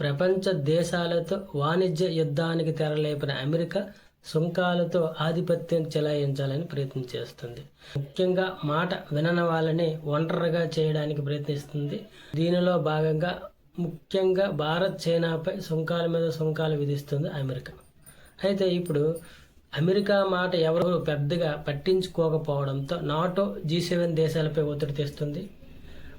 ప్రపంచ దేశాలతో వాణిజ్య యుద్ధానికి తెరలేపిన అమెరికా సుంకాలతో ఆధిపత్యం చెలాయించాలని ప్రయత్నం చేస్తుంది. ముఖ్యంగా మాట వినని వాళ్ళని ఒంటరిగా చేయడానికి ప్రయత్నిస్తుంది. దీనిలో భాగంగా ముఖ్యంగా భారత్, చైనాపై సుంకాల మీద సుంకాలు విధిస్తుంది అమెరికా. అయితే ఇప్పుడు అమెరికా మాట ఎవరు పెద్దగా పట్టించుకోకపోవడంతో నాటో G7 దేశాలపై ఒత్తిడి తెస్తుంది.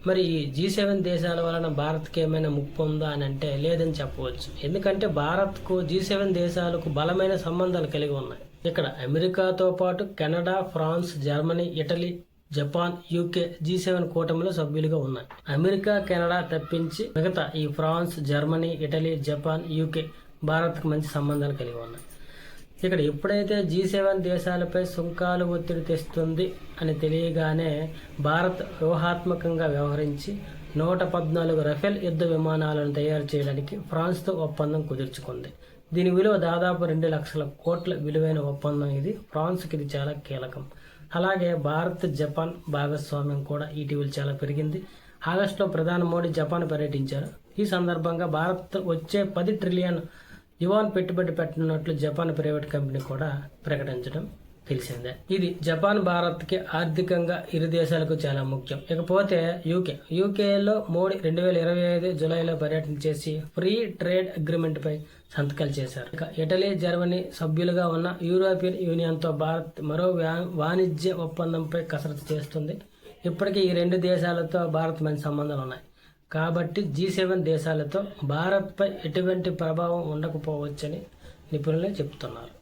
మరి ఈ G7 దేశాల వలన భారత్కి ఏమైనా ముప్పు ఉందా అని అంటే లేదని చెప్పవచ్చు. ఎందుకంటే భారత్కు G7 దేశాలకు బలమైన సంబంధాలు కలిగి ఉన్నాయి. ఇక్కడ అమెరికాతో పాటు Canada, France, Germany, Italy, Japan, UK G7 కూటమిలో సభ్యులుగా ఉన్నాయి. అమెరికా, కెనడా తప్పించి మిగతా ఈ France, Germany, Italy, Japan, UK భారత్కు మంచి సంబంధాలు కలిగి ఉన్నాయి. ఇక్కడ ఎప్పుడైతే G7 దేశాలపై సుంకాలు ఒత్తిడి తెస్తుంది అని తెలియగానే భారత్ వ్యూహాత్మకంగా వ్యవహరించి 114 రఫేల్ యుద్ధ విమానాలను తయారు చేయడానికి ఫ్రాన్స్తో ఒప్పందం కుదుర్చుకుంది. దీని విలువ దాదాపు 2 లక్షల కోట్ల విలువైన ఒప్పందం. ఇది ఫ్రాన్స్కి ఇది చాలా కీలకం. అలాగే భారత్, జపాన్ భాగస్వామ్యం కూడా ఇటీవల చాలా పెరిగింది. ఆగస్టులో ప్రధాని మోడీ జపాన్ పర్యటించారు. ఈ సందర్భంగా భారత్ వచ్చే 10 ట్రిలియన్ యువాన్ పెట్టుబడి పెట్టనున్నట్లు జపాన్ ప్రైవేట్ కంపెనీ కూడా ప్రకటించడం తెలిసిందే. ఇది జపాన్, భారత్కి ఆర్థికంగా ఇరు దేశాలకు చాలా ముఖ్యం. ఇకపోతే యూకేలో మోడీ 2025 జూలైలో పర్యటన చేసి ఫ్రీ ట్రేడ్ అగ్రిమెంట్ పై సంతకాలు చేశారు. ఇక ఇటలీ, జర్మనీ సభ్యులుగా ఉన్న యూరోపియన్ యూనియన్తో భారత్ మరో వాణిజ్య ఒప్పందంపై కసరత్తు చేస్తుంది. ఇప్పటికీ ఈ 2 దేశాలతో భారత్ మంచి సంబంధాలు ఉన్నాయి. కాబట్టి G7 దేశాలతో భారత్పై ఎటువంటి ప్రభావం ఉండకపోవచ్చని నిపుణులే చెప్తున్నారు.